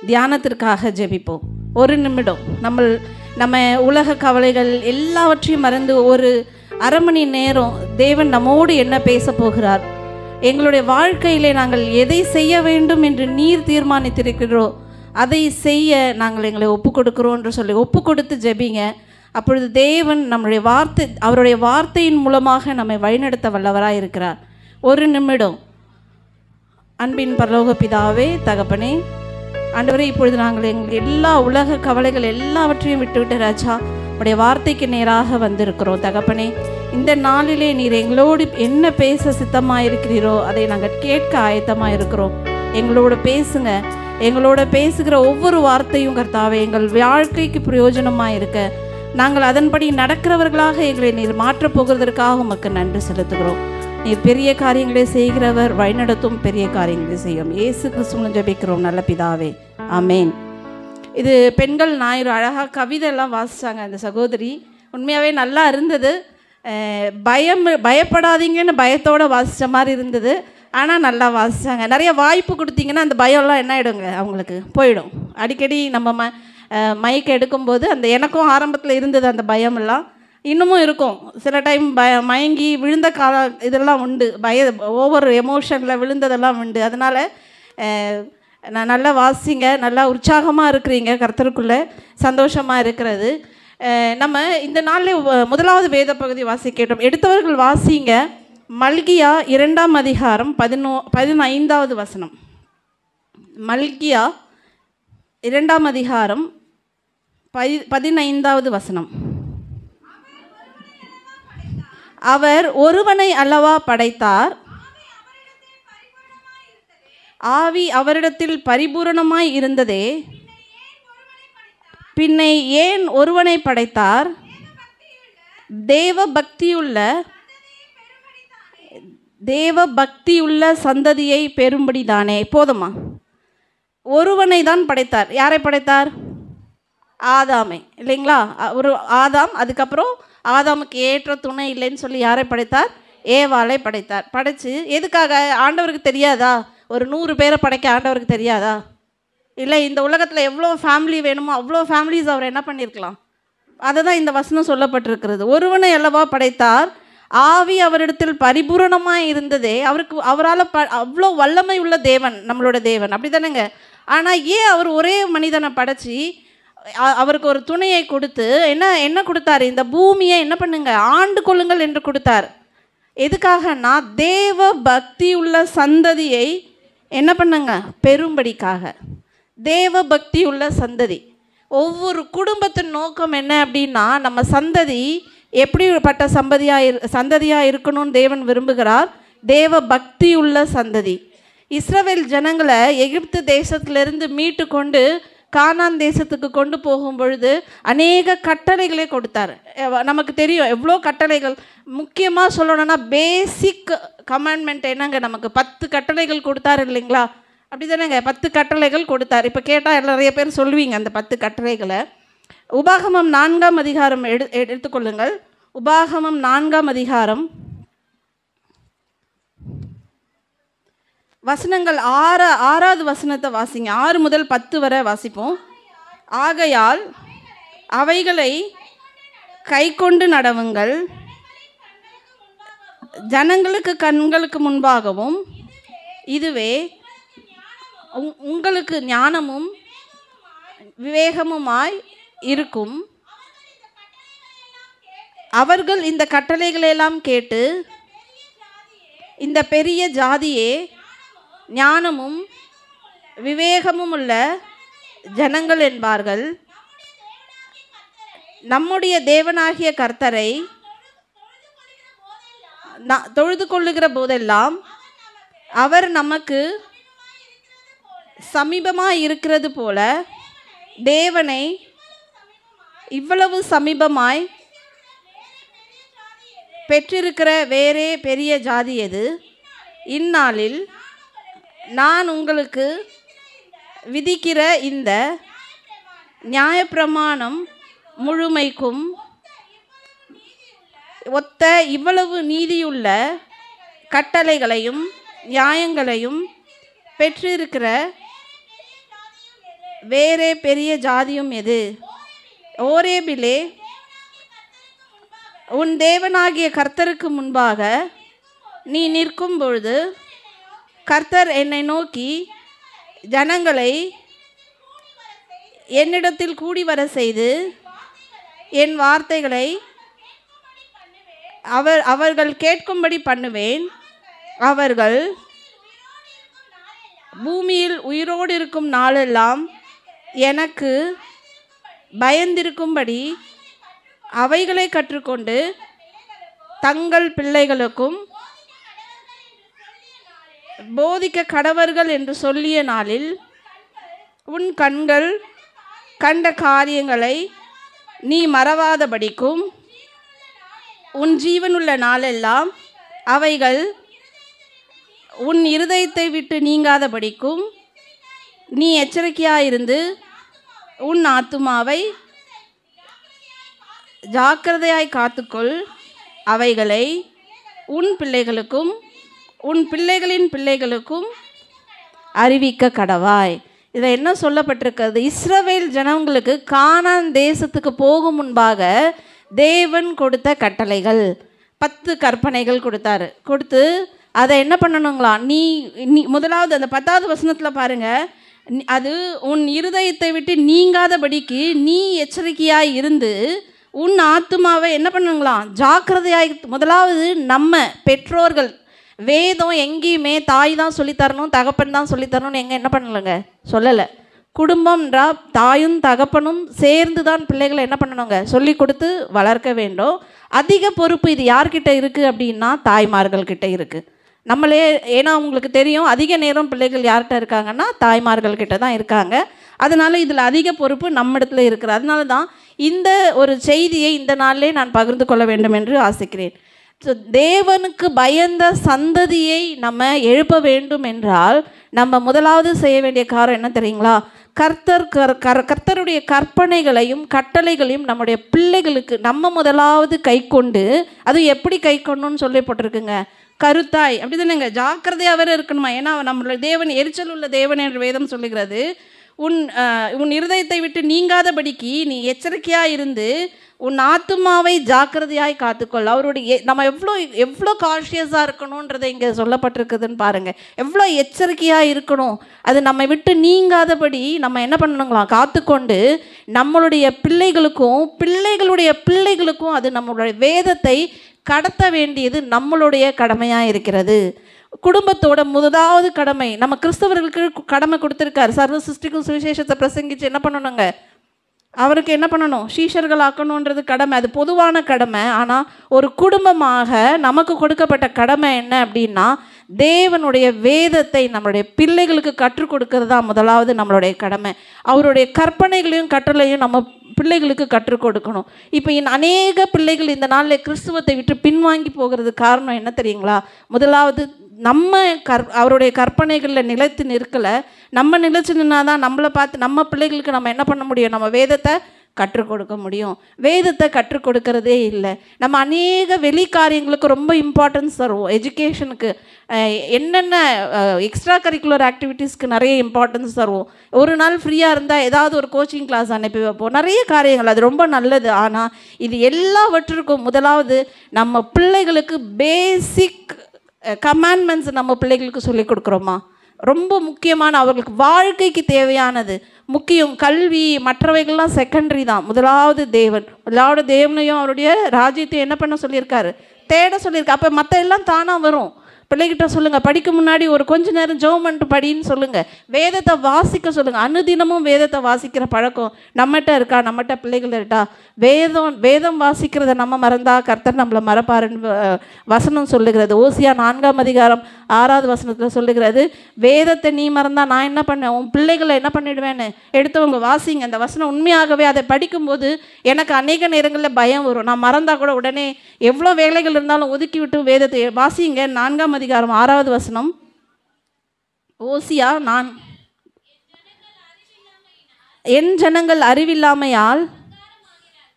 தியானத்திற்காக ஜெபிப்போம். ஒரு நிமிடம் நம்ம உலக கவலைகள் எல்லாவற்றையும் மறந்து ஒரு அரை மணி நேரம் தேவன் நம்மோடு என்ன பேச போகிறார், எங்களுடைய வாழ்க்கையிலே நாங்கள் எதை செய்ய வேண்டும் என்று நீர் தீர்மானித்திருக்கிறோ அதை செய்ய நாங்கள் எங்களை ஒப்பு கொடுக்குறோம் என்று சொல்லி ஒப்பு கொடுத்து ஜெபிங்க. அப்பொழுது தேவன் அவருடைய வார்த்தையின் மூலமாக நம்மை வழிநடத்த வல்லவராக இருக்கிறார். ஒரு நிமிடம். அன்பின் பரலோக பிதாவே, தகப்பனே, ஆண்டவரே, இப்பொழுது நாங்கள் எங்கள் எல்லா உலக கவலைகள் எல்லாவற்றையும் விட்டுவிட்டு ராஜா உடைய வார்த்தைக்கு நேராக வந்திருக்கிறோம். தகப்பனே, இந்த நாளிலே நீர் எங்களோடு என்ன பேச சித்தமாக இருக்கிறீரோ அதை நாங்கள் கேட்க ஆயத்தமாக இருக்கிறோம். எங்களோட பேசுங்க. எங்களோட பேசுகிற ஒவ்வொரு வார்த்தையும் கர்த்தாவே எங்கள் வாழ்க்கைக்கு பிரயோஜனமாக இருக்க நாங்கள் அதன்படி நடக்கிறவர்களாக எங்களை நீர் மாற்றப் போகிறதற்காக உமக்கு நன்றி செலுத்துகிறோம். நீர் பெரிய காரியங்களை செய்கிறவர், வழிநடத்தும் பெரிய காரியங்களை செய்யும். இயேசு கிறிஸ்துவின் ஜெபிக்கிறோம் நல்ல பிதாவே, ஆமேன். இது பெண்கள் ஞாயிறு அழகாக கவிதையெல்லாம் வாசித்தாங்க அந்த சகோதரி. உண்மையாகவே நல்லா இருந்தது. பயப்படாதீங்கன்னு பயத்தோடு வாசித்த மாதிரி இருந்தது. ஆனால் நல்லா வாசித்தாங்க. நிறைய வாய்ப்பு கொடுத்தீங்கன்னா அந்த பயம்லாம் என்ன ஆகிடுங்க, அவங்களுக்கு போயிடும். அடிக்கடி நம்ம மைக் எடுக்கும்போது அந்த எனக்கும் ஆரம்பத்தில் இருந்தது அந்த பயமெல்லாம், இன்னமும் இருக்கும். சில டைம் மயங்கி விழுந்த இதெல்லாம் உண்டு. ஓவர் எமோஷனில் விழுந்ததெல்லாம் உண்டு. அதனால் நான் நல்லா வாசிங்க, நல்லா உற்சாகமாக இருக்கிறீங்க, கர்த்தருக்குள்ளே சந்தோஷமாக இருக்கிறது. நம்ம இந்த நாளில் முதலாவது வேத பகுதி வாசிக்கட்டும். எடுத்தவர்கள் வாசிங்க. மல்கியா 2ஆம் அதிகாரம் 15வது வசனம். மல்கியா 2ஆம் அதிகாரம் 15வது வசனம். அவர் ஒருவனை அல்லவா படைத்தார், ஆவி அவரிடத்தில் பரிபூரணமாய் இருந்ததே, பின்னை ஏன் ஒருவனை படைத்தார், தேவ பக்தியுள்ள சந்ததியை பெறும்படிதானே. போதுமா? ஒருவனை தான் படைத்தார். யாரை படைத்தார்? ஆதாமை, இல்லைங்களா? ஒரு ஆதாம். அதுக்கப்புறம் ஆதாமுக்கு ஏற்ற துணை இல்லைன்னு சொல்லி யாரை படைத்தார்? ஏவாளை படைத்தார். படைச்சு எதுக்காக? ஆண்டவருக்கு தெரியாதா? ஒரு 100 பேரை படைக்க ஆண்டவருக்கு தெரியாதா? இல்லை, இந்த உலகத்தில் எவ்வளோ ஃபேமிலி வேணுமோ அவ்வளோ ஃபேமிலிஸ் அவர் என்ன பண்ணியிருக்கலாம். அதை தான் இந்த வசனம் சொல்லப்பட்டிருக்கிறது. ஒருவனை அல்லவா படைத்தார், ஆவி அவரிடத்தில் பரிபூரணமாக இருந்ததே. அவரால் அவ்வளோ வல்லமை உள்ள தேவன் நம்மளோட தேவன், அப்படி தானேங்க? ஆனால் ஏன் அவர் ஒரே மனிதனை படைச்சி அவருக்கு ஒரு துணையை கொடுத்து என்ன கொடுத்தாரு? இந்த பூமியை என்ன பண்ணுங்க, ஆண்டு கொள்ளுங்கள் என்று கொடுத்தார். எதுக்காகனா தேவ பக்தி உள்ள சந்ததியை என்ன பண்ணுங்க, பெரும்படிக்காக. தேவ பக்தி உள்ள சந்ததி. ஒவ்வொரு குடும்பத்தின் நோக்கம் என்ன அப்படின்னா, நம்ம சந்ததி எப்படிப்பட்ட சந்ததியாக இருக்கணும்னு தேவன் விரும்புகிறார். தேவ பக்தி உள்ள சந்ததி. இஸ்ரவேல் ஜனங்களை எகிப்து தேசத்திலிருந்து மீட்டு கொண்டு கானான் தேசத்துக்கு கொண்டு போகும் பொழுது அநேக கட்டளைகளை கொடுத்தார். நமக்கு தெரியும் எவ்வளோ கட்டளைகள். முக்கியமாக சொல்லணும்னா பேசிக் கமாண்ட்மெண்ட் என்னங்க, நமக்கு 10 கட்டளைகள் கொடுத்தார் இல்லைங்களா? அப்படி தானேங்க, 10 கட்டளைகள் கொடுத்தார். இப்போ கேட்டால் நிறைய பேர் சொல்லுவீங்க அந்த 10 கட்டளைகளை. உபாகமம் 4ஆம் அதிகாரம் எடுத்துக்கொள்ளுங்கள். உபாகமம் 4ஆம் அதிகாரம் வசனங்கள் 6வது வசனத்தை வாசிங்க. 6 முதல் 10 வரை வாசிப்போம். ஆகையால் அவைகளை கை கொண்டு நடவுங்கள், ஜனங்களுக்கு கண்களுக்கு முன்பாகவும், இதுவே உங்களுக்கு ஞானமும் விவேகமுமாய் இருக்கும். அவர்கள் இந்த கட்டளைகளெல்லாம் கேட்டு, இந்த பெரிய ஜாதியே ஞானமும் விவேகமும் உள்ள ஜனங்கள் என்பார்கள். நம்முடைய தேவனாகிய கர்த்தரை தொழுது கொள்ளுகிற போதெல்லாம் அவர் நமக்கு சமீபமாய் இருக்கிறது போல தேவனை இவ்வளவு சமீபமாய் பெற்றிருக்கிற வேறே பெரிய ஜாதி எது? இந்நாளில் நான் உங்களுக்கு விதிக்கிற இந்த நியாயப்பிரமாணம் முழுமைக்கும் ஒத்த இவ்வளவு நீதியுள்ள கட்டளைகளையும் நியாயங்களையும் பெற்றிருக்கிற வேறே பெரிய ஜாதியும் எது? ஓரேபிலே உன் தேவனாகிய கர்த்தருக்கு முன்பாக நீ நிற்கும் பொழுது கர்த்தர் என்னை நோக்கி ஜனங்களை என்னிடத்தில் கூடி வர செய்து என் வார்த்தைகளை அவர்கள் கேட்கும்படி பண்ணுவேன். அவர்கள் பூமியில் உயிரோடு இருக்கும் நாளெல்லாம் எனக்கு பயந்திருக்கும்படி அவைகளை கற்றுக்கொண்டு தங்கள் பிள்ளைகளுக்கும் போதிக்க கடவர்கள் என்று சொல்லிய நாளில் உன் கண்கள் கண்ட காரியங்களை நீ மறவாதபடிக்கும் உன் ஜீவனுள்ள நாளெல்லாம் அவைகள் உன் இருதயத்தை விட்டு நீங்காதபடிக்கும் நீ எச்சரிக்கையாயிருந்து உன் ஆத்துமாவை ஜாக்கிரதையாய் காத்துக்கொள். அவைகளை உன் பிள்ளைகளுக்கும் உன் பிள்ளைகளின் பிள்ளைகளுக்கும் அறிவிக்க கடவாய். இதை என்ன சொல்லப்பட்டிருக்கிறது? இஸ்ரவேல் ஜனங்களுக்கு கானான் தேசத்துக்கு போகும் முன்பாக தேவன் கொடுத்த கட்டளைகள், 10 கற்பனைகள் கொடுத்து அதை என்ன பண்ணணுங்களா? நீ முதலாவது அந்த 10வது வசனத்தில் பாருங்கள், அது உன் இருதயத்தை விட்டு நீங்காதபடிக்கு நீ எச்சரிக்கையாய் இருந்து உன் ஆத்துமாவை என்ன பண்ணுங்களாம்? ஜாக்கிரதையாய். முதலாவது நம்ம பெற்றோர்கள் வேதம் எங்கேயுமே தாய் தான் சொல்லித்தரணும், தகப்பன் தான் சொல்லித்தரணும்னு என்ன பண்ணலைங்க, சொல்லலை. குடும்பம்ன்றா தாயும் தகப்பனும் சேர்ந்து தான் பிள்ளைகளை என்ன பண்ணணுங்க, சொல்லி கொடுத்து வளர்க்க வேண்டும். அதிக பொறுப்பு இது யார்கிட்ட இருக்குது அப்படின்னா தாய்மார்கள்கிட்ட இருக்குது. நம்மளே, ஏன்னா உங்களுக்கு தெரியும் அதிக நேரம் பிள்ளைகள் யார்கிட்ட இருக்காங்கன்னா தாய்மார்கள்கிட்ட தான் இருக்காங்க. அதனால் இதில் அதிக பொறுப்பு நம்ம இடத்துல இருக்குது. அதனால தான் இந்த ஒரு செய்தியை இந்த நாளிலே நான் பகிர்ந்து கொள்ள வேண்டும் என்று ஆசைக்கிறேன். ஸோ தேவனுக்கு பயந்த சந்ததியை நம்ம எழுப்ப வேண்டும் என்றால் நம்ம முதலாவது செய்ய வேண்டிய காரியம் என்ன தெரியுங்களா? கர்த்தருடைய கற்பனைகளையும் கட்டளைகளையும் நம்முடைய பிள்ளைகளுக்கு நம்ம முதலாவது கை கொண்டு, அது எப்படி கை கொண்டோன்னு சொல்லப்பட்டிருக்குங்க, கருத்தாய். அப்படி தானேங்க, ஜாக்கிரதையாக இருக்கணுமா? ஏன்னா நம்மளுடைய தேவன் எரிச்சல் உள்ள தேவன் என்று வேதம் சொல்லுகிறது. உன் இருதயத்தை விட்டு நீங்காதபடிக்கு நீ எச்சரிக்கையாக இருந்து உன் ஆத்துமாவை ஜாக்கிரதையாய் காத்துக்கொள். அவருடைய நம்ம எவ்வளோ கான்ஷியஸாக இருக்கணுன்றதை இங்கே சொல்லப்பட்டிருக்குதுன்னு பாருங்கள். எவ்வளோ எச்சரிக்கையாக இருக்கணும், அது நம்மை விட்டு நீங்காதபடி நம்ம என்ன பண்ணணுங்களாம், காத்துக்கொண்டு நம்மளுடைய பிள்ளைகளுக்கும் பிள்ளைகளுடைய பிள்ளைகளுக்கும் அது நம்மளுடைய வேதத்தை கடத்த வேண்டியது நம்மளுடைய கடமையாக இருக்கிறது. குடும்பத்தோட முதலாவது கடமை நம்ம கிறிஸ்தவர்களுக்கு கடமை கொடுத்துருக்காரு. சர்வ சிருஷ்டிக்கும் சுவிசேஷத்தை பிரசங்கிச்சு என்ன பண்ணணுங்க, அவருக்கு என்ன பண்ணணும், சீஷர்கள் ஆக்கணுன்றது கடமை, அது பொதுவான கடமை. ஆனால் ஒரு குடும்பமாக நமக்கு கொடுக்கப்பட்ட கடமை என்ன அப்படின்னா தேவனுடைய வேதத்தை நம்மளுடைய பிள்ளைகளுக்கு கற்றுக் கொடுக்கறது தான் முதலாவது நம்மளுடைய கடமை. அவருடைய கற்பனைகளையும் கட்டளையும் நம்ம பிள்ளைகளுக்கு கற்றுக் கொடுக்கணும். இப்போ அநேக பிள்ளைகள் இந்த நாளில் கிறிஸ்துவத்தை விட்டு பின்வாங்கி போகிறது காரணம் என்ன தெரியுங்களா? முதலாவது நம்ம அவருடைய கற்பனைகளில் நிலைத்து நிற்கலை. நம்ம நிலைச்சு நின்னா தான் நம்மளை பார்த்து நம்ம பிள்ளைகளுக்கு நம்ம என்ன பண்ண முடியும், நம்ம வேதத்தை கற்றுக் கொடுக்க முடியும். வேதத்தை கற்றுக் கொடுக்கறதே இல்லை. நம்ம அநேக வெளி காரியங்களுக்கு ரொம்ப இம்பார்ட்டன்ஸ் தருவோம். எஜுகேஷனுக்கு என்னென்ன எக்ஸ்ட்ரா கரிக்குலர் ஆக்டிவிட்டீஸ்க்கு நிறைய இம்பார்ட்டன்ஸ் தருவோம். ஒரு நாள் ஃப்ரீயாக இருந்தால் ஏதாவது ஒரு கோச்சிங் கிளாஸ் அனுப்பி வைப்போம், நிறைய காரியங்கள், அது ரொம்ப நல்லது. ஆனால் இது எல்லாவற்றிற்கும் முதலாவது நம்ம பிள்ளைகளுக்கு பேசிக் கமாண்ட்மெண்ட்ஸ் நம்ம பிள்ளைகளுக்கு சொல்லிக் கொடுக்குறோமா? ரொம்ப முக்கியமான, அவர்களுக்கு வாழ்க்கைக்கு தேவையானது முக்கியம். கல்வி மற்றவைகள்லாம் செகண்டரி தான். முதலாவது தேவனையும் அவருடைய ராஜ்யத்தையும் என்ன பண்ண சொல்லியிருக்காரு, தேட சொல்லியிருக்காரு. அப்போ மற்ற எல்லாம் தானாக வரும். பிள்ளைகிட்ட சொல்லுங்கள், படிக்க முன்னாடி ஒரு கொஞ்ச நேரம் ஜெபம் பண்ணிட்டு படின்னு சொல்லுங்கள். வேதத்தை வாசிக்க சொல்லுங்கள். அனுதினமும் வேதத்தை வாசிக்கிற பழக்கம் நம்மகிட்ட இருக்கா? நம்மகிட்ட பிள்ளைகள் இருக்கா? வேதம் வாசிக்கிறத நம்ம மறந்தா கர்த்தர் நம்மளை மறப்பாருன்னு வசனம் சொல்லுகிறது. ஓசியா 4ஆம் அதிகாரம் 6வது வசனத்தில் சொல்லுகிறது, வேதத்தை நீ மறந்தா நான் என்ன பண்ணேன், உன் பிள்ளைகளை என்ன பண்ணிடுவேன்னு எடுத்தவங்க வாசிங்க. அந்த வசனம் உண்மையாகவே அதை படிக்கும்போது எனக்கு அநேக நேரங்களில் பயம் வரும். நான் மறந்தா கூட உடனே எவ்வளோ வேலைகள் இருந்தாலும் ஒதுக்கி விட்டு வேதத்தை வாசிங்க. 4ஆம் அதிகாரம் 6வது வசனம், ஓசியா 4. என் ஜனங்கள் அறிவில்லாமையால்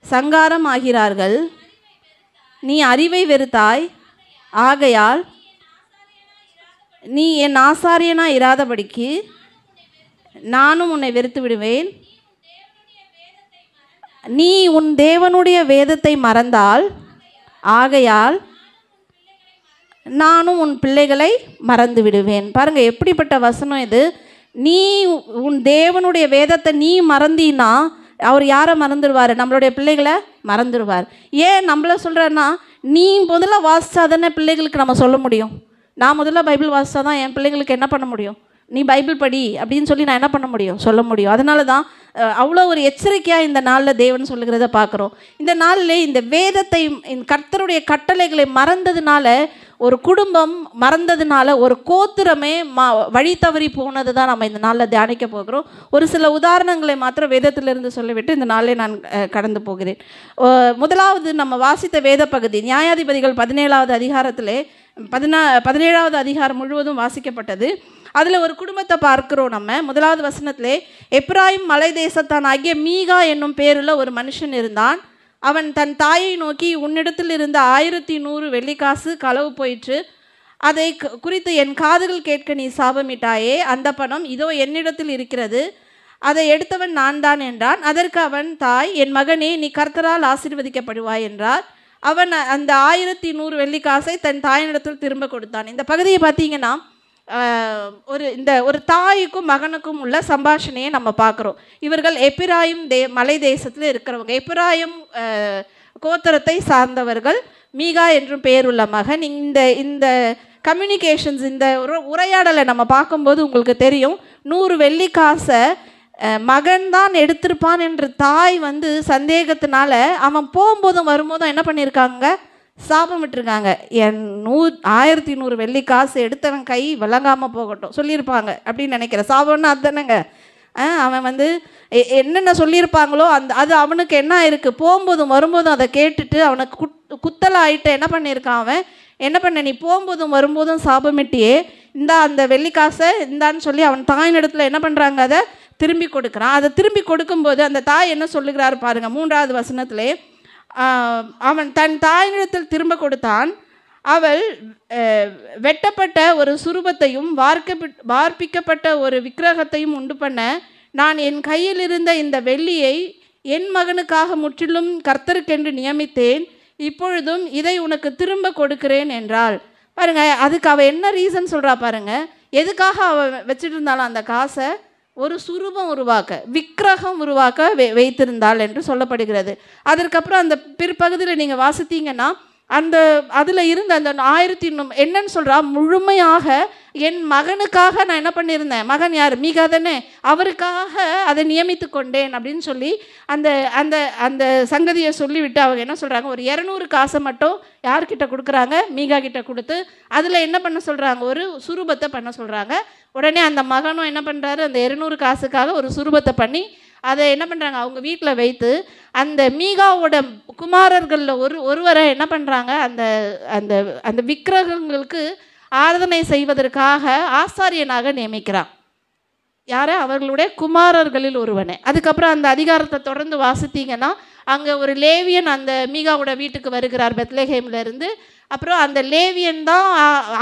சங்காரம் ஆகிறார்கள், நீ அறிவை வெறுத்தாய், ஆகையால் நீ என் ஆசாரியனா இராதபடிக்கு நானும் உன்னை வெறுத்து விடுவேன். நீ உன் தேவனுடைய வேதத்தை மறந்தால், ஆகையால் நானும் உன் பிள்ளைகளை மறந்து விடுவேன். பாருங்க எப்படிப்பட்ட வசனம் இது. நீ உன் தேவனுடைய வேதத்தை நீ மறந்தீன்னா அவர் யாரை மறந்துடுவார்? நம்மளுடைய பிள்ளைகளை மறந்துடுவார். ஏன் நம்மள சொல்கிறேன்னா, நீ முதல்ல வாசித்தா தானே பிள்ளைகளுக்கு நம்ம சொல்ல முடியும். நான் முதல்ல பைபிள் வாசித்தா தான் என் பிள்ளைங்களுக்கு என்ன பண்ண முடியும்? நீ பைபிள் படி அப்படின்னு சொல்லி நான் என்ன பண்ண முடியும்? சொல்ல முடியும். அதனால தான் அவ்வளோ ஒரு எச்சரிக்கையாக இந்த நாளில் தேவன் சொல்லுகிறத பார்க்குறோம். இந்த நாளில் இந்த வேதத்தை, கர்த்தருடைய கட்டளைகளை மறந்ததுனால, ஒரு குடும்பம் மறந்ததுனால, ஒரு கோத்திரமே வழி தவறி போனது தான் நம்ம இந்த நாளில் தியானிக்க போகிறோம். ஒரு சில உதாரணங்களை மாத்திரம் வேதத்திலிருந்து சொல்லிவிட்டு இந்த நாளில் நான் கடந்து போகிறேன். முதலாவது நம்ம வாசித்த வேத பகுதி நியாயாதிபதிகள் 17வது அதிகாரத்திலே 17வது அதிகாரம் முழுவதும் வாசிக்கப்பட்டது. அதில் ஒரு குடும்பத்தை பார்க்கிறோம். நம்ம முதலாவது வசனத்திலே, எப்ராயிம் மலை தேசத்தான் ஆகிய மீகா என்னும் பேருள்ள ஒரு மனுஷன் இருந்தான். அவன் தன் தாயை நோக்கி, உன்னிடத்தில் இருந்த 1100 வெள்ளிக்காசு களவு போயிற்று. அதை குறித்து என் காதுகள் கேட்க நீ சாபமிட்டாயே. அந்த பணம் இதோ என்னிடத்தில் இருக்கிறது, அதை எடுத்தவன் நான் தான் என்றான். அதற்கு அவன் தாய், என் மகனே, நீ கர்த்தரால் ஆசீர்வதிக்கப்படுவாய் என்றார். அவன் அந்த 1100 வெள்ளிக்காசை தன் தாயினிடத்தில் திரும்ப கொடுத்தான். இந்த பகுதியை பார்த்தீங்கன்னா ஒரு தாய்க்கும் மகனுக்கும் உள்ள சம்பாஷணையை நம்ம பார்க்குறோம். இவர்கள் எப்பிராயிம் மலை தேசத்தில் இருக்கிறவங்க, எப்பிராயிம் கோத்திரத்தை சார்ந்தவர்கள். மீகா என்றும் பெயருள்ள மகன். இந்த கம்யூனிகேஷன்ஸ், இந்த உரையாடலை நம்ம பார்க்கும்போது உங்களுக்கு தெரியும், 100 வெள்ளிக்காசை மகன்தான் எடுத்திருப்பான் என்று தாய் சந்தேகத்தினால அவன் போகும்போதும் வரும்போதும் என்ன பண்ணியிருக்காங்க? சாபம் விட்டுருக்காங்க. 1100 வெள்ளிக்காசு எடுத்தவன் கை விளங்காமல் போகட்டும் சொல்லியிருப்பாங்க அப்படின்னு நினைக்கிறேன். சாபம்னா அதுதானேங்க. அவன் என்னென்ன சொல்லியிருப்பாங்களோ அது அவனுக்கு என்ன இருக்குது, போகும்போதும் வரும்போதும் அதை கேட்டுட்டு அவனுக்கு குத்தலாயிட்டு என்ன பண்ணியிருக்கான்? அவன் என்ன பண்ண, நீ போகும்போதும் வரும்போதும் சாபமிட்டியே, அந்த வெள்ளிக்காசை இந்தான்னு சொல்லி அவன் தாயின் இடத்துல என்ன பண்ணுறாங்க? அதை திரும்பி கொடுக்குறான். அதை திரும்பி கொடுக்கும்போது அந்த தாய் என்ன சொல்லுகிறாரு பாருங்க. 3வது வசனத்திலே, அவன் தன் தாயினிடத்தில் திரும்ப கொடுத்தான். அவள் வெட்டப்பட்ட ஒரு சுரூபத்தையும் வார்ப்பிக்கப்பட்ட ஒரு விக்கிரகத்தையும் உண்டு பண்ண, நான் என் கையில் இருந்த இந்த வெள்ளியை என் மகனுக்காக முற்றிலும் கர்த்தருக்கென்று நியமித்தேன். இப்பொழுதும் இதை உனக்கு திரும்ப கொடுக்கிறேன் என்றாள். பாருங்க, அதுக்கு அவள் என்ன ரீசன் சொல்கிறா பாருங்க. எதுக்காக அவள் வச்சுட்டு இருந்தாலும் அந்த காசை? ஒரு சுரூபம் உருவாக்க, விக்கிரகம் உருவாக்க வைத்திருந்தாள் என்று சொல்லப்படுகிறது. அதற்கப்புறம் அந்த பிற்பகுதியில் நீங்கள் வாசித்தீங்கன்னா அதில் இருந்த அந்த 1100 என்னன்னு சொல்கிறா? முழுமையாக என் மகனுக்காக நான் என்ன பண்ணியிருந்தேன்? மகன் யார்? மீகா தானே, அவருக்காக அதை நியமித்து கொண்டேன் அப்படின்னு சொல்லி அந்த அந்த அந்த சங்கதியை சொல்லிவிட்டு அவங்க என்ன சொல்கிறாங்க? ஒரு 200 காசை மட்டும் யார்கிட்ட கொடுக்குறாங்க? மீகா கிட்ட கொடுத்து அதில் என்ன பண்ண சொல்கிறாங்க? ஒரு சுரூபத்தை பண்ண சொல்கிறாங்க. உடனே அந்த மகனும் என்ன பண்ணுறாரு? அந்த 200 காசுக்காக ஒரு சுரூபத்தை பண்ணி அதை என்ன பண்ணுறாங்க? அவங்க வீட்டில் வைத்து அந்த மீகாவோட குமாரர்களில் ஒருவரை என்ன பண்ணுறாங்க? அந்த அந்த அந்த விக்கிரகங்களுக்கு ஆராதனை செய்வதற்காக ஆசாரியனாக நியமிக்கிறான். யாரை? அவர்களுடைய குமாரர்களில் ஒருவனை. அதுக்கப்புறம் அந்த அதிகாரத்தை தொடர்ந்து வாசித்தீங்கன்னா அங்கே ஒரு லேவியன் அந்த மீகாவோட வீட்டுக்கு வருகிறார் பெத்லெஹேம்லேருந்து. அப்புறம் அந்த லேவியன் தான்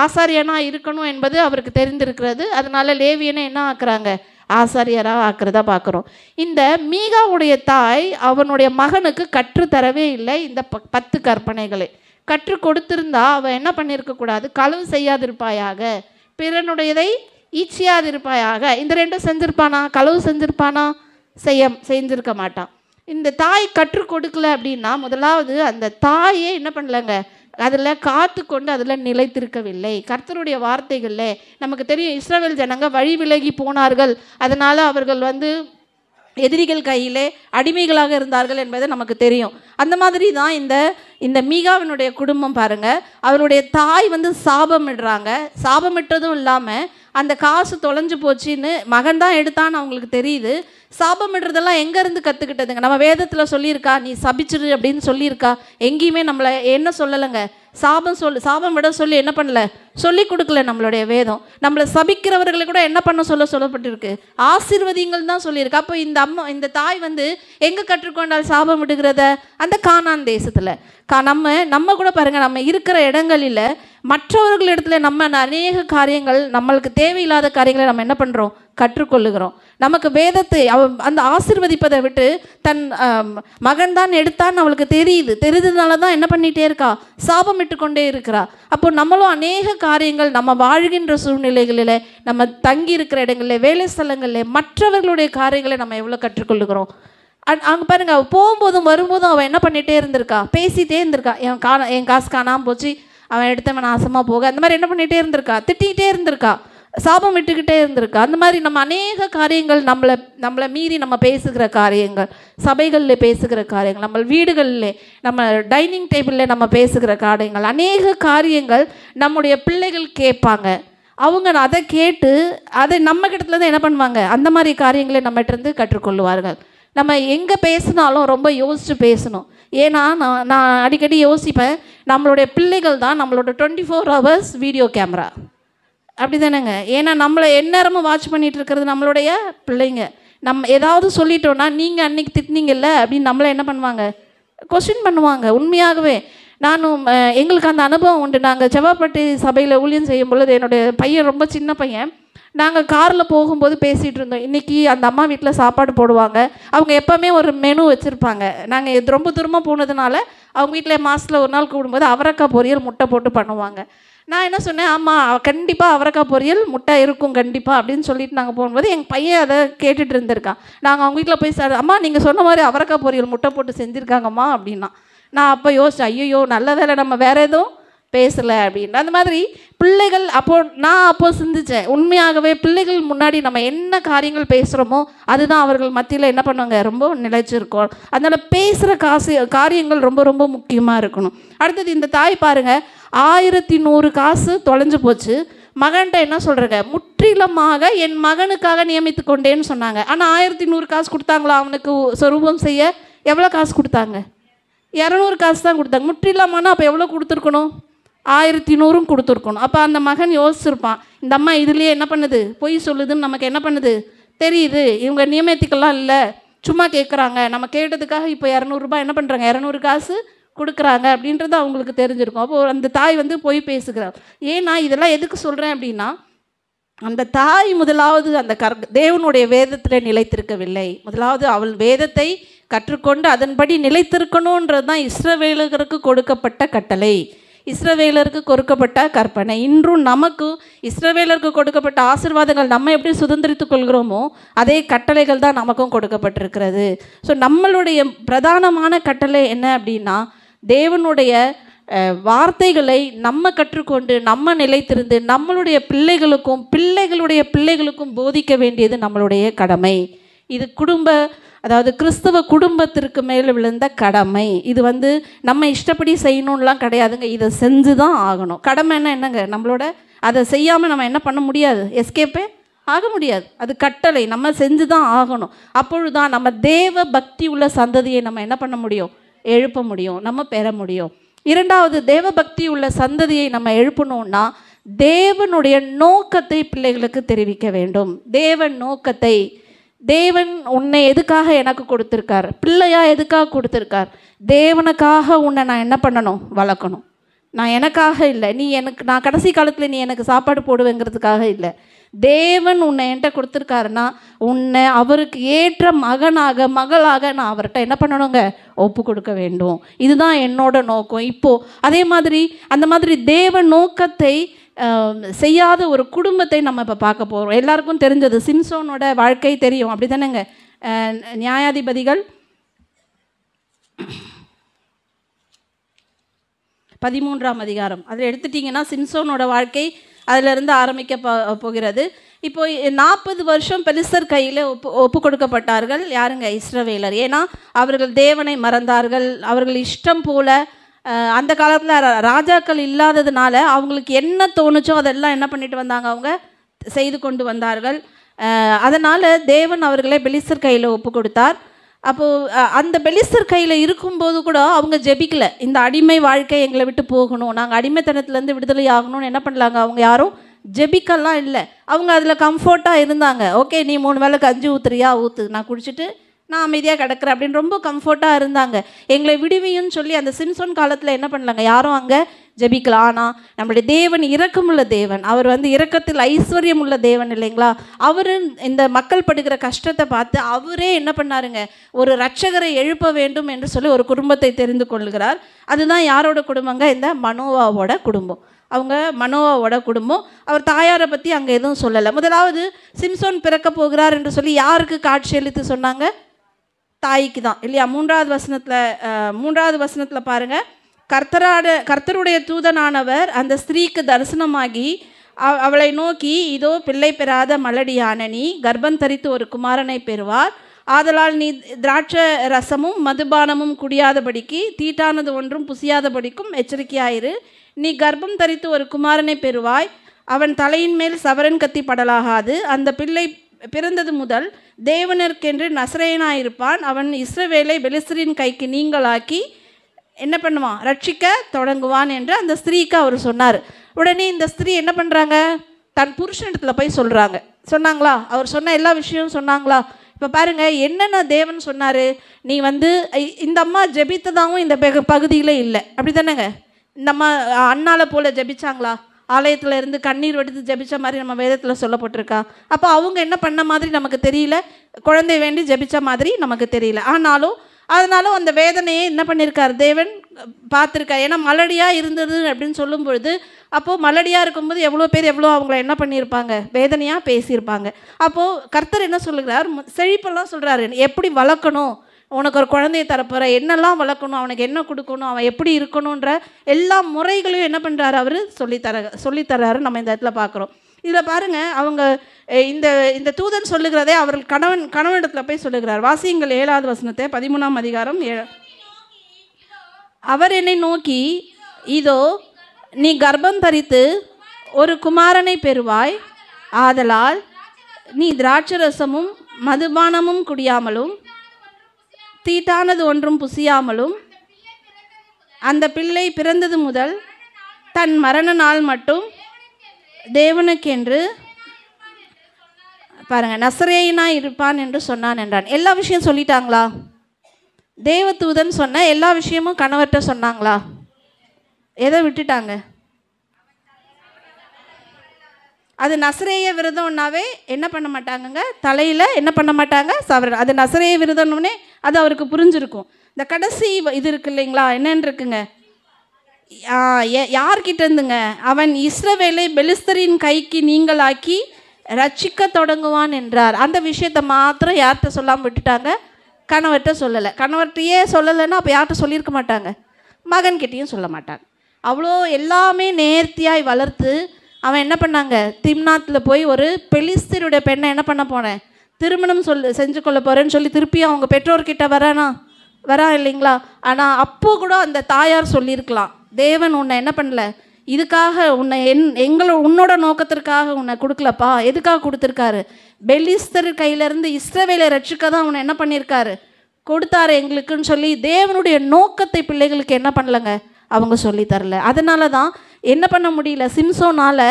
ஆசாரியனாக இருக்கணும் என்பது அவருக்கு தெரிந்திருக்கிறது. அதனால லேவியனை என்ன ஆக்குறாங்க? ஆசாரியராக ஆக்கிறதா பார்க்குறோம். இந்த மீகாவுடைய தாய் அவனுடைய மகனுக்கு கற்றுத்தரவே இல்லை. இந்த 10 கற்பனைகளை கற்றுக் கொடுத்திருந்தா அவன் என்ன பண்ணியிருக்கக்கூடாது? களவு செய்யாதிருப்பாயாக, பிறனுடையதை ஈச்சியாதிருப்பாயாக. இந்த 2 செஞ்சிருப்பானா? களவு செஞ்சிருப்பானா? செஞ்சிருக்க மாட்டான். இந்த தாய் கற்றுக் கொடுக்கல அப்படின்னா, முதலாவது அந்த தாயே என்ன பண்ணலங்க? அதில் காத்து கொண்டு அதில் நிலைத்திருக்கவில்லை. கர்த்தருடைய வார்த்தைகளில் நமக்கு தெரியும், இஸ்ரவேல் ஜனங்க வழி விலகி போனார்கள். அதனால் அவர்கள் எதிரிகள் கையிலே அடிமைகளாக இருந்தார்கள் என்பது நமக்கு தெரியும். அந்த மாதிரி தான் இந்த மீகாவினுடைய குடும்பம் பாருங்கள். அவருடைய தாய் சாபமிடுறாங்க. சாபமிட்டதும் இல்லாமல் அந்த காசு தொலைஞ்சு போச்சுன்னு மகன் தான் எடுத்தான்னு அவங்களுக்கு தெரியுது. சாபமிடுறதெல்லாம் எங்கேருந்து கற்றுக்கிட்டதுங்க? நம்ம வேதத்தில் சொல்லியிருக்கா நீ சபிச்சிரு அப்படின்னு சொல்லியிருக்கா? எங்கேயுமே நம்மளை என்ன சொல்லலைங்க? சாபம் விட சொல்லி என்ன பண்ணல? சொல்லி கொடுக்கல நம்மளுடைய வேதம். நம்மளை சபிக்கிறவர்களை கூட என்ன பண்ண சொல்லப்பட்டிருக்கு? ஆசீர்வதிங்கள் தான் சொல்லியிருக்கு. அப்போ இந்த தாய் எங்கே கற்றுக்கொண்டால் சாபம் விடுகிறத? அந்த கானான் தேசத்தில். நம்ம கூட பாருங்கள், நம்ம இருக்கிற இடங்களில் மற்றவர்களிடத்துல நம்ம அநேக காரியங்கள், நம்மளுக்கு தேவையில்லாத காரியங்களை நம்ம என்ன பண்ணுறோம், கற்றுக்கொள்ளுகிறோம். நமக்கு வேதத்தை அந்த ஆசீர்வதிப்பதை விட்டு தன் மகன் தான் எடுத்தான்னு அவளுக்கு தெரியுதுனால தான் என்ன பண்ணிகிட்டே இருக்கா, சாபமிட்டு கொண்டே இருக்கிறா. அப்போ நம்மளும் அநேக காரியங்கள் நம்ம வாழ்கின்ற சூழ்நிலைகளில், நம்ம தங்கி இருக்கிற இடங்களில், வேலை ஸ்தலங்களில் மற்றவர்களுடைய காரியங்களை நம்ம எவ்வளோ கற்றுக்கொள்ளுகிறோம். அங்கே பாருங்கள், அவள் போகும்போதும் வரும்போதும் அவள் என்ன பண்ணிகிட்டே இருந்திருக்கா, பேசிகிட்டே இருந்திருக்கா. என் காசு காணாமல் போச்சு, அவன் எடுத்தவன் நாசமாக போக, அந்த மாதிரி என்ன பண்ணிகிட்டே இருந்திருக்கா, திட்டிகிட்டே இருந்திருக்கா, சாபம் விட்டுக்கிட்டே இருந்திருக்கா. அந்த மாதிரி நம்ம அநேக காரியங்கள், நம்மளை மீறி நம்ம பேசுகிற காரியங்கள், சபைகளில் பேசுகிற காரியங்கள், நம்ம வீடுகளில், நம்ம டைனிங் டேபிளில் நம்ம பேசுகிற காரியங்கள், அநேக காரியங்கள் நம்முடைய பிள்ளைகள் கேட்பாங்க. அவங்க அதை கேட்டு அதை நம்ம கிட்டத்துல தான் என்ன பண்ணுவாங்க, அந்த மாதிரி காரியங்களை நம்மகிட்டருந்து கற்றுக்கொள்வார்கள். நம்ம எங்கே பேசினாலும் ரொம்ப யோசித்து பேசணும். ஏன்னா நான் அடிக்கடி யோசிப்பேன், நம்மளுடைய பிள்ளைகள் தான் நம்மளோட 24 hours வீடியோ கேமரா, அப்படி தானேங்க. ஏன்னா நம்மளை எந்நேரமும் வாட்ச் பண்ணிகிட்டு இருக்கிறது நம்மளுடைய பிள்ளைங்க. நம்ம ஏதாவது சொல்லிட்டோன்னா, நீங்கள் அன்றைக்கி திட்டினீங்கல்ல அப்படின்னு நம்மளை என்ன பண்ணுவாங்க, கொஸ்டின் பண்ணுவாங்க. உண்மையாகவே எங்களுக்கு அந்த அனுபவம் உண்டு. நாங்கள் செவ்வாப்பட்டி சபையில் ஊழியம் செய்யும் பொழுது, என்னுடைய பையன் ரொம்ப சின்ன பையன், நாங்கள் காரில் போகும்போது பேசிகிட்டு இருந்தோம். இன்றைக்கி அந்த அம்மா வீட்டில் சாப்பாடு போடுவாங்க, அவங்க எப்போவுமே ஒரு மெனு வச்சுருப்பாங்க. நாங்கள் ரொம்ப தூரமாக போனதுனால அவங்க வீட்டில் மாதத்தில் ஒரு நாள் கூடும்போது அவரைக்காய் பொரியல் முட்டை போட்டு பண்ணுவாங்க. நான் என்ன சொன்னேன், ஆமாம் கண்டிப்பாக அவரைக்காய் பொரியல் முட்டை இருக்கும் கண்டிப்பாக அப்படின்னு சொல்லிட்டு நாங்கள் போகும்போது எங்கள் பையன் அதை கேட்டுட்டு இருந்திருக்கான். நாங்கள் அவங்க வீட்டில் போய் அம்மா நீங்கள் சொன்ன மாதிரி அவரைக்காய் பொரியல் முட்டை போட்டு செஞ்சுருக்காங்கம்மா அப்படின்னா. நான் அப்போ யோசித்தேன், ஐயோ நல்ல வேலை நம்ம வேறு எதுவும் பேசலை அப்படின்னு. அந்த மாதிரி பிள்ளைகள் நான் சிந்தித்தேன், உண்மையாகவே பிள்ளைகள் முன்னாடி நம்ம என்ன காரியங்கள் பேசுகிறோமோ அதுதான் அவர்கள் மத்தியில் என்ன பண்ணுவாங்க, ரொம்ப நிலைச்சிருக்கோம். அதனால் பேசுகிற காரியங்கள் ரொம்ப ரொம்ப முக்கியமாக இருக்கணும். அடுத்தது இந்த தாய் பாருங்கள், 1100 காசு தொலைஞ்சு போச்சு. மகன்கிட்ட என்ன சொல்கிறேங்க, முற்றிலுமாக என் மகனுக்காக நியமித்து கொண்டேன்னு சொன்னாங்க. ஆனால் 1100 காசு கொடுத்தாங்களா அவனுக்கு சொரூபம் செய்ய? எவ்வளோ காசு கொடுத்தாங்க? 200 காசு தான் கொடுத்தாங்க. முற்றிலுமானா அப்போ எவ்வளோ கொடுத்துருக்கணும்? 1100 கொடுத்துருக்கணும். அப்போ அந்த மகன் யோசிச்சிருப்பான், இந்த அம்மா இதுலேயே என்ன பண்ணுது, பொய் சொல்லுதுன்னு நமக்கு என்ன பண்ணுது தெரியுது, இவங்க நியமத்துக்கெல்லாம் இல்லை, சும்மா கேட்குறாங்க, நம்ம கேட்டதுக்காக இப்போ 200 ரூபாய் என்ன பண்ணுறாங்க, 200 காசு கொடுக்குறாங்க அப்படின்றது அவங்களுக்கு தெரிஞ்சிருக்கும். அப்போது அந்த தாய் பொய் பேசுகிறார். ஏன்னா இதெல்லாம் எதுக்கு சொல்கிறேன் அப்படின்னா, அந்த தாய் முதலாவது அந்த தேவனுடைய வேதத்தில் நிலைத்திருக்கவில்லை. முதலாவது அவள் வேதத்தை கற்றுக்கொண்டு அதன்படி நிலைத்திருக்கணுன்றது தான் இஸ்ரவேலருக்கு கொடுக்கப்பட்ட கட்டளை, இஸ்ரவேலருக்கு கொடுக்கப்பட்ட கற்பனை. இன்றும் நமக்கு இஸ்ரவேலருக்கு கொடுக்கப்பட்ட ஆசீர்வாதங்கள் நம்ம எப்படி சுதந்திரித்து கொள்கிறோமோ அதே கட்டளைகள் தான் நமக்கும் கொடுக்கப்பட்டிருக்கிறது. ஸோ நம்மளுடைய பிரதானமான கட்டளை என்ன அப்படின்னா, தேவனுடைய வார்த்தைகளை நம்ம கற்றுக்கொண்டு நம்ம நிலைத்திருந்து நம்மளுடைய பிள்ளைகளுடைய பிள்ளைகளுக்கும் போதிக்க வேண்டியது நம்மளுடைய கடமை. இது அதாவது கிறிஸ்தவ குடும்பத்திற்கு மேலே விழுந்த கடமை. இது நம்ம இஷ்டப்படி செய்யணும்லாம் கிடையாதுங்க, இதை செஞ்சு தான் ஆகணும். கடமைன்னா என்னங்க, நம்மளோட அதை செய்யாமல் நம்ம என்ன பண்ண முடியாது, எஸ்கேப்பே ஆக முடியாது. அது கட்டளை, நம்ம செஞ்சு தான் ஆகணும். அப்பொழுதுதான் நம்ம தேவ பக்தி உள்ள சந்ததியை நம்ம என்ன பண்ண முடியும், எழுப்ப முடியும், நம்ம பெற முடியும். இரண்டாவது, தேவ பக்தி உள்ள சந்ததியை நம்ம எழுப்பணும்னா தேவனுடைய நோக்கத்தை பிள்ளைகளுக்கு தெரிவிக்க வேண்டும். தேவன் நோக்கத்தை, தேவன் உன்னை எதுக்காக எனக்கு கொடுத்துருக்கார், பிள்ளையா எதுக்காக கொடுத்துருக்கார், தேவனுக்காக உன்னை நான் என்ன பண்ணணும், வளர்க்கணும். நான் எனக்காக இல்லை, நான் கடைசி காலத்தில் நீ எனக்கு சாப்பாடு போடுவேங்கிறதுக்காக இல்லை. தேவன் உன்னை என்கிட்ட கொடுத்துருக்காருன்னா உன்னை அவருக்கு ஏற்ற மகளாக நான் அவர்கிட்ட என்ன பண்ணணுங்க, ஒப்பு கொடுக்க வேண்டும். இதுதான் என்னோட நோக்கம். இப்போது அதே மாதிரி அந்த மாதிரி தேவ நோக்கத்தை செய்யாத ஒரு குடும்பத்தை நம்ம இப்போ பார்க்க போகிறோம். எல்லாருக்கும் தெரிஞ்சது சிம்சோனோட வாழ்க்கை தெரியும், அப்படி தானேங்க. நியாயாதிபதிகள் 13ஆம் அதிகாரம் அதில் எடுத்துட்டிங்கன்னா சிம்சோனோட வாழ்க்கை அதிலிருந்து ஆரம்பிக்க போகிறது. இப்போ 40 வருஷம் பெலிஸ்தர் கையில் ஒப்பு கொடுக்கப்பட்டார்கள். யாருங்க, இஸ்ரவேலர். ஏன்னா அவர்கள் தேவனை மறந்தார்கள். அவர்கள் இஷ்டம் போல் அந்த காலத்தில் ராஜாக்கள் இல்லாததுனால அவங்களுக்கு என்ன தோணுச்சோ அதெல்லாம் என்ன பண்ணிட்டு வந்தாங்க, அவங்க செய்து கொண்டு வந்தார்கள். அதனால் தேவன் அவர்களை பெலிஸ்தர் கையில் ஒப்பு கொடுத்தார். அப்போது அந்த பெலிஸ்தர் கையில் இருக்கும்போது கூட அவங்க ஜெபிக்கலை, இந்த அடிமை வாழ்க்கை எங்களை விட்டு போகணும், நாங்கள் அடிமைத்தனத்துலேருந்து விடுதலை ஆகணும்னு என்ன பண்ணலாங்க, அவங்க யாரும் ஜெபிக்கலாம் இல்லை. அவங்க அதில் கம்ஃபர்ட்டாக இருந்தாங்க. ஓகே, நீ 3 வேளைக்கு 5 ஊற்றுறியா ஊற்று, நான் குடிச்சிட்டு நான் அமைதியாக கிடக்கிறேன் அப்படின்னு ரொம்ப கம்ஃபர்ட்டாக இருந்தாங்க. எங்களை விடுவியுன்னு சொல்லி அந்த சிம்சோன் காலத்தில் என்ன பண்ணலாங்க, யாரும் அங்கே ஜெபிக்கலாம். ஆனால் நம்முடைய தேவன் இரக்கமுள்ள தேவன், அவர் இரக்கத்தில் ஐஸ்வர்யம் உள்ள தேவன் இல்லைங்களா. அவர் இந்த மக்கள் படுகிற கஷ்டத்தை பார்த்து அவரே என்ன பண்ணாருங்க, ஒரு இரட்சகரை எழுப்ப வேண்டும் என்று சொல்லி ஒரு குடும்பத்தை தெரிந்து கொள்கிறார். அதுதான் யாரோட குடும்பங்க, இந்த மனோவாவோட குடும்பம். அவங்க மனோவாவோட குடும்பம். அவர் தாயாரை பற்றி அங்கே எதுவும் சொல்லலை. முதலாவது சிம்சோன் பிறக்க போகிறார் என்று சொல்லி யாருக்கு காட்சி அளித்து சொன்னாங்க, தாய்க்கு தான் இல்லையா. மூன்றாவது வசனத்தில் பாருங்கள், கர்த்தருடைய தூதனானவர் அந்த ஸ்திரீக்கு தரிசனமாகி அவளை நோக்கி, இதோ பிள்ளை பெறாத மலடியான நீ கர்ப்பம் தரித்து ஒரு குமாரனை பெறுவார். ஆதலால் நீ திராட்சை ரசமும் மதுபானமும் குடியாதபடிக்கு தீட்டானது ஒன்றும் புசியாதபடிக்கும் எச்சரிக்கையாயிரு. நீ கர்ப்பம் தரித்து ஒரு குமாரனை பெறுவாய். அவன் தலையின் மேல் சவரன் கத்தி படலாகாது. அந்த பிள்ளை பிறந்தது முதல் தேவனருக்கென்று நசரேயனாயிருப்பான். அவன் இஸ்ரவேலை பெலிஸ்தரின் கைக்கு நீங்களாக்கி என்ன பண்ணுவான், ரட்சிக்க தொடங்குவான் என்று அந்த ஸ்திரீக்கு அவர் சொன்னார். உடனே இந்த ஸ்திரீ என்ன பண்ணுறாங்க, தன் புருஷனிடத்தில் போய் சொன்னாங்களா, அவர் சொன்ன எல்லா விஷயமும் சொன்னாங்களா. இப்போ பாருங்கள், என்னென்ன தேவன் சொன்னார், நீ இந்த அம்மா ஜெபித்ததாகவும் இந்த பகுதியில் இல்லை, அப்படி தானேங்க. இந்த அம்மா அண்ணால போல் ஜெபிச்சாங்களா, ஆலயத்தில் இருந்து கண்ணீர் வடித்து ஜெபிச்ச மாதிரி நம்ம வேதத்தில் சொல்லப்பட்டிருக்கா. அப்போ அவங்க என்ன பண்ண மாதிரி நமக்கு தெரியல, குழந்தை வேண்டி ஜெபிச்ச மாதிரி நமக்கு தெரியல. அதனாலும் அந்த வேதனையை என்ன பண்ணியிருக்கார், தேவன் பார்த்துருக்கார். ஏன்னா மலடியாக இருந்தது அப்படின்னு சொல்லும் பொழுது, அப்போது மலடியாக இருக்கும்போது எவ்வளோ பேர் அவங்கள என்ன பண்ணியிருப்பாங்க, வேதனையாக பேசியிருப்பாங்க. அப்போது கர்த்தர் என்ன சொல்லுகிறார், செழிப்பெல்லாம் சொல்கிறாரு, எப்படி வளர்க்கணும், உனக்கு ஒரு குழந்தையை தரப்போகிற, என்னெல்லாம் வளர்க்கணும், அவனுக்கு என்ன கொடுக்கணும், அவன் எப்படி இருக்கணுன்ற எல்லா முறைகளையும் என்ன பண்ணுறாரு, அவர் சொல்லித்தராரு. நம்ம இந்த இடத்துல பார்க்குறோம். இதில் பாருங்கள், அவங்க இந்த தூதன் சொல்லுகிறதே அவர்கள் கணவனிடத்தில் போய் சொல்லுகிறார். வாசியுங்கள் 7வது வசனத்தை, 13ஆம் அதிகாரம் 7. அவர் என்னை நோக்கி, இதோ நீ கர்ப்பம் தரித்து ஒரு குமாரனை பெறுவாய். ஆதலால் நீ திராட்சரசமும் மதுபானமும் குடியாமலும் தீட்டானது ஒன்றும் புசியாமலும் அந்த பிள்ளை பிறந்தது முதல் தன் மரண நாள் மட்டும் தேவனுக்கென்று பாருங்க நசரேயனாய் இருப்பான் என்று சொன்னான் என்றான். எல்லா விஷயம் சொல்லிட்டாங்களா? தேவதூதன் சொன்ன எல்லா விஷயமும் கணவர்கிட்ட சொன்னாங்களா? எதை விட்டுட்டாங்க? அது நசரேய விரதம்னாவே என்ன பண்ண மாட்டாங்கங்க, தலையில் என்ன பண்ண மாட்டாங்க, சவரன். அது நசரேய விரதம்னே அது அவருக்கு புரிஞ்சிருக்கும். இந்த கடைசி இது இருக்கு இல்லைங்களா, என்னன்னு இருக்குங்க, யார்கிட்ட இருந்துங்க, அவன் இஸ்ரவேலை பெலிஸ்தரின் கைக்கு நீங்களாக்கி ரட்சிக்க தொடங்குவான் என்றார். அந்த விஷயத்தை மாத்திரம் யார்கிட்ட சொல்லாமல் விட்டுட்டாங்க? கணவர்கிட்ட சொல்லலை. கணவர்கிட்டையே சொல்லலைன்னா அப்போ யார்கிட்ட சொல்லியிருக்க மாட்டாங்க? மகன்கிட்டையும் சொல்ல மாட்டாங்க. அவ்வளோ எல்லாமே நேர்த்தியாய் வளர்த்து அவன் என்ன பண்ணாங்க, திம்னாத்தில் போய் ஒரு பெலிஸ்தருடைய பெண்ணை என்ன பண்ண போனேன், திருமணம் செஞ்சு கொள்ள போகிறேன்னு சொல்லி திருப்பியும் அவங்க பெற்றோர்கிட்ட வரா இல்லைங்களா. ஆனால் அப்போ கூட அந்த தாயார் சொல்லியிருக்கலாம், தேவன் உன்னை என்ன பண்ணல, இதுக்காக உன்னை உன்னோட நோக்கத்திற்காக உன்னை கொடுக்கலப்பா. எதுக்காக கொடுத்துருக்காரு? பெலிஸ்தர் கையிலேருந்து இஸ்ரவேலை ரட்சிக்க தான் உன்னை என்ன பண்ணியிருக்காரு, கொடுத்தாரு எங்களுக்குன்னு சொல்லி தேவனுடைய நோக்கத்தை பிள்ளைகளுக்கு என்ன பண்ணலைங்க, அவங்க சொல்லி தரல. அதனால தான் என்ன பண்ண முடியல, சிம்சோனால்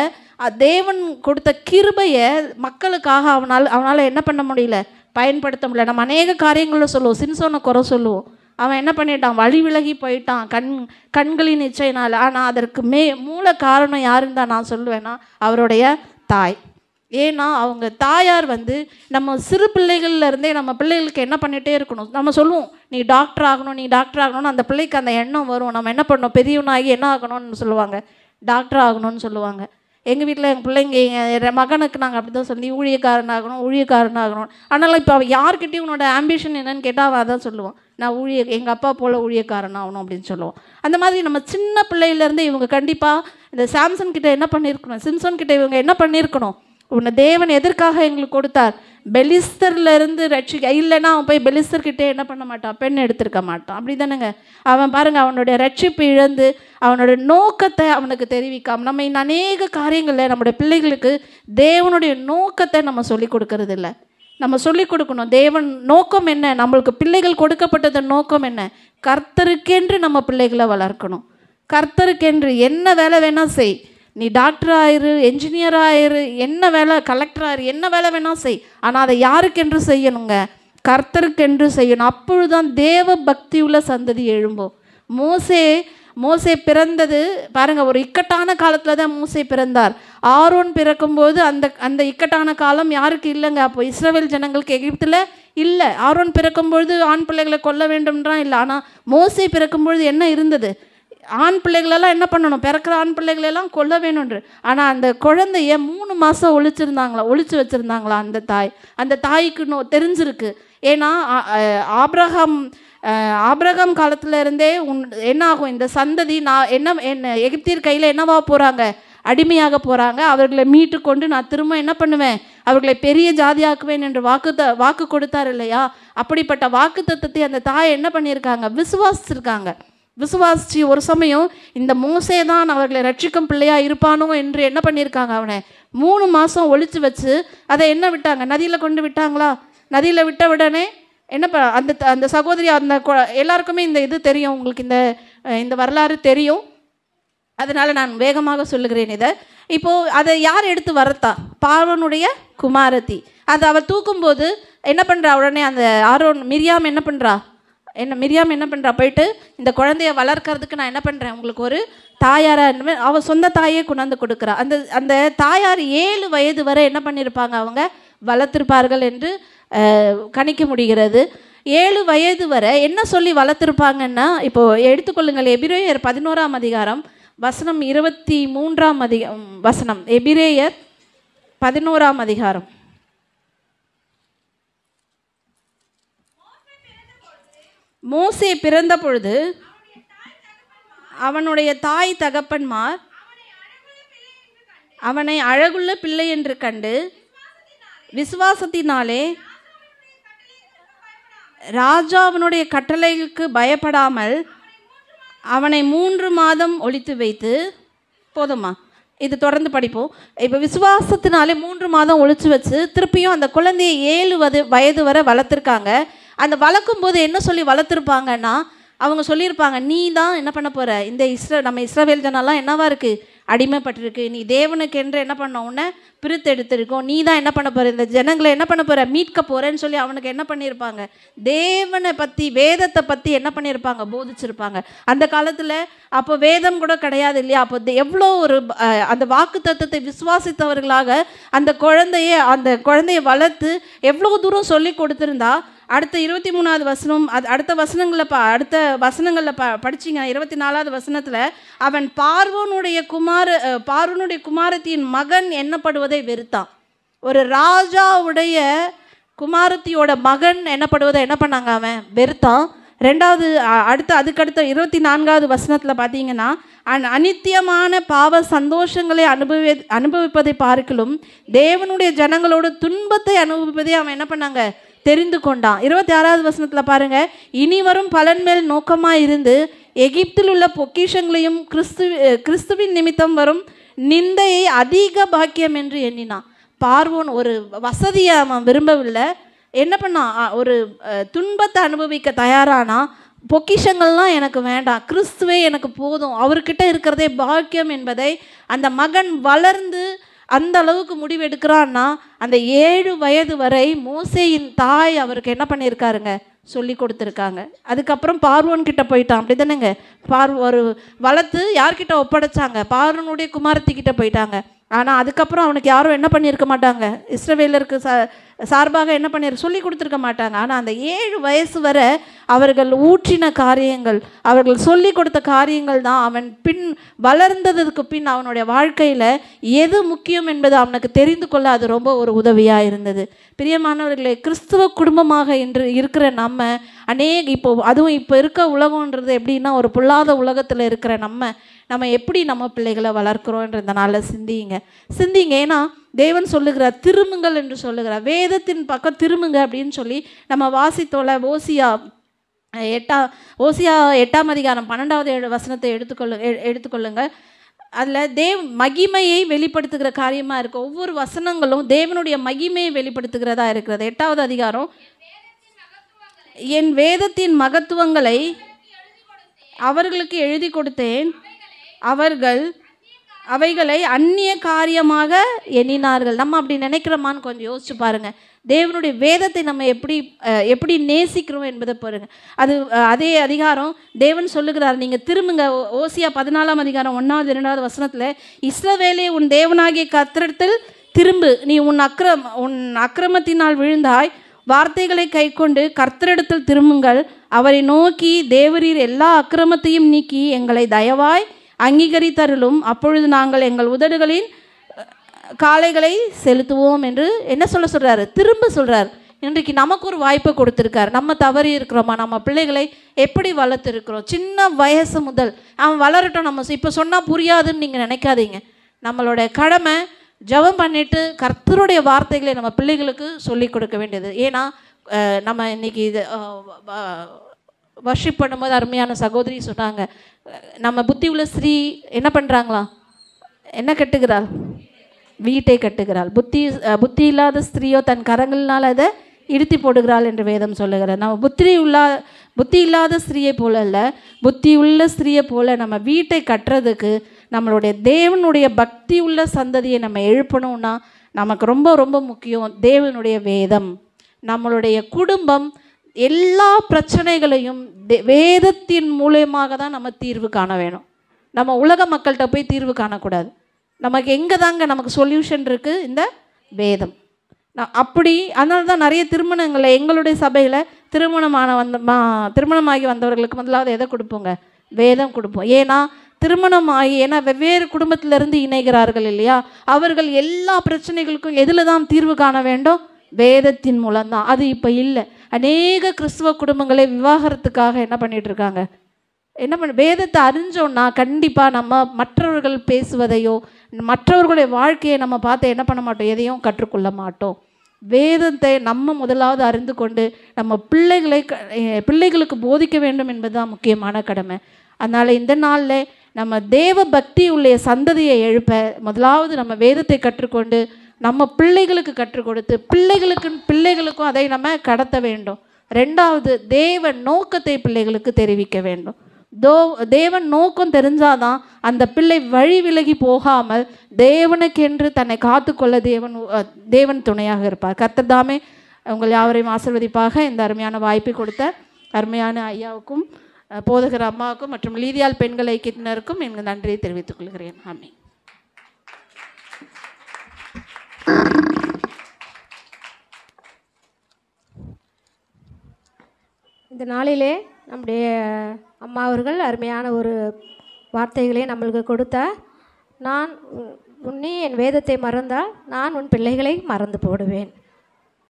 தேவன் கொடுத்த கிருபையை மக்களுக்காக அவனால் என்ன பண்ண முடியல, பயன்படுத்த முடியல. நம்ம அநேக காரியங்களில் சொல்லுவோம், சிம்சோனை குறை சொல்லுவோம். அவன் என்ன பண்ணிட்டான், வழி விலகி போயிட்டான் கண்களின் இச்சையினால். ஆனால் அதற்கு மூல காரணம் யாருன்னு தான் நான் சொல்லுவேன்னா அவருடைய தாய். ஏன்னா அவங்க தாயார் நம்ம சிறு பிள்ளைகள்லேருந்தே நம்ம பிள்ளைகளுக்கு என்ன பண்ணிகிட்டே இருக்கணும், நம்ம சொல்லுவோம் நீ டாக்டர் ஆகணும்னு அந்த பிள்ளைக்கு அந்த எண்ணம் வரும். நம்ம என்ன பண்ணோம், பெரியவனாகி என்ன ஆகணும்னு சொல்லுவாங்க, டாக்டர் ஆகணும்னு சொல்லுவாங்க. எங்கள் வீட்டில் எங்கள் பிள்ளைங்க என் மகனுக்கு நாங்கள் அப்படி தான் சொல்லி ஊழியக்காரனாகணும். ஆனால் இப்போ அவன் யார்கிட்டையும் உன்னோட ஆம்பிஷன் என்னன்னு கேட்டால் அவன் அதான் சொல்லுவான், நான் எங்கள் அப்பா போல் ஊழியக்காரன் ஆகணும் அப்படின்னு சொல்லுவோம். அந்த மாதிரி நம்ம சின்ன பிள்ளையிலேருந்து இவங்க கண்டிப்பாக இந்த சாம்சன் கிட்ட என்ன பண்ணியிருக்கணும், சிம்சன் கிட்ட இவங்க என்ன பண்ணியிருக்கணும், உன்னை தேவன் எதற்காக எங்களுக்கு கொடுத்தார், பெலிஸ்தரில் இருந்து ரட்சிக்க. இல்லைன்னா அவன் போய் பெலிஸ்தர்கிட்டே என்ன பண்ண மாட்டான், பெண் எடுத்திருக்க மாட்டான். அப்படி தானேங்க. அவன் பாருங்கள், அவனுடைய ரட்சிப்பு இழந்து அவனோட நோக்கத்தை அவனுக்கு தெரிவிக்காம நம்ம இன்னும் அநேக காரியங்களில் நம்முடைய பிள்ளைகளுக்கு தேவனுடைய நோக்கத்தை நம்ம சொல்லிக் கொடுக்கறது இல்லை. நம்ம சொல்லிக் கொடுக்கணும், தேவன் நோக்கம் என்ன, நம்மளுக்கு பிள்ளைகள் கொடுக்கப்பட்டது நோக்கம் என்ன, கர்த்தருக்கென்று நம்ம பிள்ளைகளை வளர்க்கணும். கர்த்தருக்கென்று என்ன வேலை வேணால் செய், நீ டாக்டர் ஆயிரு, என்ஜினியர் ஆயிரு, என்ன வேலை, கலெக்டர் ஆயிரு, என்ன வேலை வேணால் செய். ஆனால் அதை யாருக்கென்று செய்யணுங்க, கர்த்தருக்கென்று செய்யணும். அப்பொழுதுதான் தேவ பக்தி உள்ள சந்ததி எழும்போம். மோசே பிறந்தது பாருங்கள், ஒரு இக்கட்டான காலத்தில் தான் மோசே பிறந்தார். ஆரோன் பிறக்கும்போது அந்த இக்கட்டான காலம் யாருக்கு இல்லைங்க? அப்போ இஸ்ரவேல் ஜனங்களுக்கு எகிப்தில் இல்லை. ஆரோன் பிறக்கும்பொழுது ஆண் பிள்ளைகளை கொல்ல வேண்டும்ன்றான் இல்லை. ஆனால் மோசே பிறக்கும்பொழுது என்ன இருந்தது? ஆண் பிள்ளைகளெல்லாம் என்ன பண்ணணும்? பிறக்கிற ஆண் பிள்ளைகளெல்லாம் கொல்ல வேணும்ன்று. ஆனால் அந்த குழந்தைய 3 மாதம் ஒழிச்சு வச்சுருந்தாங்களா அந்த தாய்க்கு தெரிஞ்சிருக்கு. ஏன்னா ஆபிரகாம் காலத்தில் இருந்தே என்ன ஆகும், இந்த சந்ததி நான் என்ன எகிப்தியர் கையில் என்னவா போகிறாங்க? அடிமையாக போகிறாங்க. அவர்களை மீட்டு கொண்டு நான் திரும்ப என்ன பண்ணுவேன்? அவர்களை பெரிய ஜாதியாக்குவேன் என்று வாக்கு கொடுத்தார் இல்லையா? அப்படிப்பட்ட வாக்கு தத்தத்தை அந்த தாய் என்ன பண்ணியிருக்காங்க? விசுவாசிச்சு ஒரு சமயம் இந்த மோசே தான் அவர்களை ரட்சிக்கும் பிள்ளையாக இருப்பானோ என்று என்ன பண்ணியிருக்காங்க? அவனை 3 மாதம் ஒழிச்சு வச்சு அதை என்ன விட்டாங்க? நதியில் கொண்டு விட்டாங்களா? நதியில் விட்ட உடனே என்ன அந்த சகோதரி எல்லாருக்குமே இந்த இது தெரியும். உங்களுக்கு இந்த வரலாறு தெரியும். அதனால் நான் வேகமாக சொல்லுகிறேன் இதை. இப்போது அதை யார் எடுத்து வரத்தா? பார்வோனுடைய குமாரத்தி. அதை அவள் தூக்கும்போது என்ன பண்ணுறா? உடனே அந்த மிரியாம் என்ன பண்ணுறா? போயிட்டு இந்த குழந்தைய வளர்க்கறதுக்கு நான் என்ன பண்ணுறேன், உங்களுக்கு ஒரு தாயாராக அவள் சொந்த தாயே கொண்டாந்து கொடுக்குறா. அந்த தாயார் 7 வயது வரை என்ன பண்ணியிருப்பாங்க? அவங்க வளர்த்துருப்பார்கள் என்று கணிக்க முடிகிறது. 7 வயது வரை என்ன சொல்லி வளர்த்துருப்பாங்கன்னா, இப்போது எடுத்துக்கொள்ளுங்கள். எபிரேயர் 11ஆம் அதிகாரம் வசனம் 23ஆம் வசனம். எபிரேயர் 11ஆம் அதிகாரம். மோசே பிறந்த பொழுது அவனுடைய தாய் தகப்பன்மார் அவனை அழகுள்ள பிள்ளை என்று கண்டு விசுவாசத்தினாலே ராஜாவினுடைய கட்டளைகளுக்கு பயப்படாமல் அவனை 3 மாதம் ஒளித்து வைத்து, போதுமா? இது தொடர்ந்து படிப்போம். இப்போ விசுவாசத்தினாலே 3 மாதம் ஒழிச்சு வச்சு திருப்பியும் அந்த குழந்தையை 7 வயது வரை வளர்த்துருக்காங்க. அந்த வளர்க்கும் போது என்ன சொல்லி வளர்த்துருப்பாங்கன்னா, அவங்க சொல்லியிருப்பாங்க, நீ தான் என்ன பண்ண போகிற, நம்ம இஸ்ரவேல் ஜனெல்லாம் என்னவா இருக்குது? அடிமைப்பட்டிருக்கு. நீ தேவனுக்கு என்று என்ன பண்ண, உன்னை பிரித்து எடுத்திருக்கோம். நீ தான் என்ன பண்ண போகிற, இந்த ஜனங்களை என்ன பண்ண போகிற, மீட்க போகிறேன்னு சொல்லி அவனுக்கு என்ன பண்ணியிருப்பாங்க? தேவனை பற்றி, வேதத்தை பற்றி என்ன பண்ணியிருப்பாங்க? போதிச்சிருப்பாங்க. அந்த காலத்தில் அப்போ வேதம் கூட கிடையாது இல்லையா? அப்போ எவ்வளோ ஒரு அந்த வாக்கு தத்தத்தை விசுவாசித்தவர்களாக அந்த குழந்தையை வளர்த்து எவ்வளோ தூரம் சொல்லி கொடுத்துருந்தா, அடுத்த 23வது வசனம், அடுத்த வசனங்களில் படிச்சிங்க. 24வது வசனத்தில் அவன் பார்வோனுடைய குமாரத்தியின் மகன் என்னப்படுவதை வெறுத்தான். ஒரு ராஜாவுடைய குமாரத்தியோட மகன் என்னப்படுவதை என்ன பண்ணாங்க? அவன் வெறுத்தான். 2வது அதுக்கடுத்த 24வது வசனத்தில் பார்த்தீங்கன்னா, அநித்தியமான பாவ சந்தோஷங்களை அனுபவிப்பதை பார்க்கலும் தேவனுடைய ஜனங்களோட துன்பத்தை அனுபவிப்பதை அவன் என்ன பண்ணாங்க? தெரிந்து கொண்டான். 26வது வசனத்தில் பாருங்க, இனி வரும் பலன் மேல் நோக்கமாக இருந்து எகிப்தில் உள்ள பொக்கிஷங்களையும் கிறிஸ்துவின் நிமித்தம் வரும் நிந்தையை அதிக பாக்கியம் என்று எண்ணினான். பார்வோன் ஒரு வசதியை அவன் விரும்பவில்லை. என்ன பண்ணான்? ஒரு துன்பத்தை அனுபவிக்க தயாரானா. பொக்கிஷங்கள்லாம் எனக்கு வேண்டாம், கிறிஸ்துவே எனக்கு போதும், அவர்கிட்ட இருக்கிறதே பாக்கியம் என்பதை அந்த மகன் வளர்ந்து அந்த அளவுக்கு முடிவு எடுக்கிறான்னா, அந்த 7 வயது வரை மோசேயின் தாய் அவருக்கு என்ன பண்ணியிருக்காருங்க? சொல்லி கொடுத்துருக்காங்க. அதுக்கப்புறம் பார்வோன் கிட்ட போயிட்டான். அப்படி தானேங்க? ஒரு வளர்த்து யார்கிட்ட ஒப்படைச்சாங்க? பார்வோனுடைய குமாரத்திக்கிட்ட போயிட்டாங்க. ஆனால் அதுக்கப்புறம் அவனுக்கு யாரும் என்ன பண்ணியிருக்க மாட்டாங்க? இஸ்ரவேலருக்கு சார்பாக என்ன சொல்லி கொடுத்துருக்க மாட்டாங்க. ஆனால் அந்த 7 வயசு வரை அவர்கள் ஊற்றின காரியங்கள், அவர்கள் சொல்லி கொடுத்த காரியங்கள் தான் அவன் வளர்ந்ததுக்கு பின் அவனுடைய வாழ்க்கையில் எது முக்கியம் என்பது அவனுக்கு தெரிந்து கொள்ள அது ரொம்ப ஒரு உதவியாக இருந்தது. பிரியமானவர்களே, கிறிஸ்துவ குடும்பமாக இன்று இருக்கிற நம்ம அதுவும் இப்போ இருக்க உலகன்றது எப்படின்னா, ஒரு பொல்லாத உலகத்தில் இருக்கிற நம்ம எப்படி நம்ம பிள்ளைகளை வளர்க்குறோன்றதுனால சிந்திங்க. ஏன்னா தேவன் சொல்லுகிறார், திரும்புங்கள் என்று சொல்லுகிறார். வேதத்தின் பக்கம் திரும்புங்க அப்படின்னு சொல்லி நம்ம வாசித்தோல. ஓசியா 8ஆம் அதிகாரம் 12வது வசனத்தை எடுத்துக்கொள்ளுங்க. அதில் மகிமையை வெளிப்படுத்துகிற காரியமாக இருக்குது. ஒவ்வொரு வசனங்களும் தேவனுடைய மகிமையை வெளிப்படுத்துகிறதா இருக்கிறது. 8வது அதிகாரம், என் வேதத்தின் மகத்துவங்களை அவர்களுக்கு எழுதி கொடுத்தேன், அவர்கள் அவைகளை அந்நிய காரியமாக எண்ணினார்கள். நம்ம அப்படி நினைக்கிறோமான்னு கொஞ்சம் யோசிச்சு பாருங்கள். தேவனுடைய வேதத்தை நம்ம எப்படி நேசிக்கிறோம் என்பதை பாருங்க. அது அதே அதிகாரம் தேவன் சொல்லுகிறார், நீங்கள் திரும்புங்க. ஓசியா 14ஆம் அதிகாரம் 1வது 2வது வசனத்தில், இஸ்ரவேலே உன் தேவனாகிய கர்த்தரிடத்தில் திரும்பு, நீ உன் அக்கிரமத்தினால் விழுந்தாய், வார்த்தைகளை கைக்கொண்டு கர்த்தரிடத்தில் திரும்புங்கள், அவரை நோக்கி தேவரீர் எல்லா அக்கிரமத்தையும் நீக்கி எங்களை தயவாய் அங்கீகரித்தருளும், அப்பொழுது நாங்கள் எங்கள் உதடுகளின் காளைகளை செலுத்துவோம் என்று என்ன சொல்கிறாரு? திரும்ப சொல்கிறார். இன்றைக்கு நமக்கு ஒரு வாய்ப்பை கொடுத்துருக்கார். நம்ம தவறி இருக்கிறோமா? நம்ம பிள்ளைகளை எப்படி வளர்த்துருக்கிறோம்? சின்ன வயசு முதல் அவன் வளரட்டும். நம்ம இப்போ சொன்னால் புரியாதுன்னு நீங்கள் நினைக்காதீங்க. நம்மளோட கடமை ஜெபம் பண்ணிவிட்டு கர்த்தருடைய வார்த்தைகளை நம்ம பிள்ளைகளுக்கு சொல்லி கொடுக்க வேண்டியது. ஏன்னா நம்ம இன்றைக்கி இது வர்ஷிப் பண்ணும்போது அருமையான சகோதரி சொன்னாங்க, நம்ம புத்தி உள்ள ஸ்திரீ என்ன பண்ணுறாங்களா? என்ன கட்டுகிறாள்? வீட்டை கட்டுகிறாள். புத்தி இல்லாத ஸ்திரீயோ தன் கரங்களினால் அதை இழுத்தி போடுகிறாள் என்று வேதம் சொல்லுகிறார். நம்ம புத்தி இல்லாத ஸ்திரீயை போல அல்ல, புத்தி உள்ள ஸ்திரீயை போல நம்ம வீட்டை கட்டுறதுக்கு நம்மளுடைய தேவனுடைய பக்தி உள்ள சந்ததியை நம்ம எழுப்பணும்னா நமக்கு ரொம்ப ரொம்ப முக்கியம் தேவனுடைய வேதம். நம்மளுடைய குடும்பம் எல்லா பிரச்சனைகளையும் வேதத்தின் மூலமாக தான் நம்ம தீர்வு காண வேணும். நம்ம உலக மக்கள்கிட்ட போய் தீர்வு காணக்கூடாது. நமக்கு எங்கே தாங்க நமக்கு சொல்யூஷன் இருக்குது? இந்த வேதம். அப்படி அதனால தான் நிறைய திருமணங்களை எங்களுடைய சபையில் திருமணமாகி வந்தவர்களுக்கு முதலாவது எதை கொடுப்போங்க? வேதம் கொடுப்போம். ஏன்னா வெவ்வேறு குடும்பத்திலிருந்து இணைகிறார்கள் இல்லையா? அவர்கள் எல்லா பிரச்சனைகளுக்கும் எதில் தான் தீர்வு காண வேண்டும்? வேதத்தின் மூலம்தான். அது இப்போ இல்லை. அநேக கிறிஸ்துவ குடும்பங்களே விவாகரத்துக்காக என்ன பண்ணிகிட்ருக்காங்க? வேதத்தை அறிஞ்சோன்னா கண்டிப்பாக நம்ம மற்றவர்கள் பேசுவதையோ மற்றவர்களுடைய வாழ்க்கையை நம்ம பார்த்து என்ன பண்ண மாட்டோம்? எதையும் கற்றுக்கொள்ள மாட்டோம். வேதத்தை நம்ம முதலாவது அறிந்து கொண்டு நம்ம பிள்ளைகளுக்கு போதிக்க வேண்டும் என்பதுதான் முக்கியமான கடமை. அதனால் இந்த நாளில் நம்ம தேவ பக்தி உள்ள சந்ததியை எழுப்ப முதலாவது நம்ம வேதத்தை கற்றுக்கொண்டு நம்ம பிள்ளைகளுக்கு கற்றுக் கொடுத்து பிள்ளைகளுக்கும் அதை நம்ம கடத்த வேண்டும். ரெண்டாவது, தேவ நோக்கத்தை பிள்ளைகளுக்கு தெரிவிக்க வேண்டும். தேவன் நோக்கம் தெரிஞ்சாதான் அந்த பிள்ளை வழி விலகி போகாமல் தேவனுக்கென்று தன்னை காத்துக்கொள்ள தேவன் துணையாக இருப்பார். கர்த்தர் தாமே உங்கள் யாவரையும் ஆசீர்வதிப்பாக. இந்த அருமையான வாய்ப்பை கொடுத்த அருமையான ஐயாவுக்கும் போதகர் அம்மாவுக்கும் மற்றும் லீதியால் பெண்கள் ஐக்கியத்தினருக்கும் எங்கள் நன்றியை தெரிவித்துக் கொள்கிறேன். ஆமென். இந்த நாளிலே நம்முடைய அம்மா அவர்கள் அருமையான ஒரு வார்த்தைகளை நம்மளுக்கு கொடுத்தார். நீ என் வேதத்தை மறந்தால் நான் உன் பிள்ளைகளை மறந்து போடுவேன்.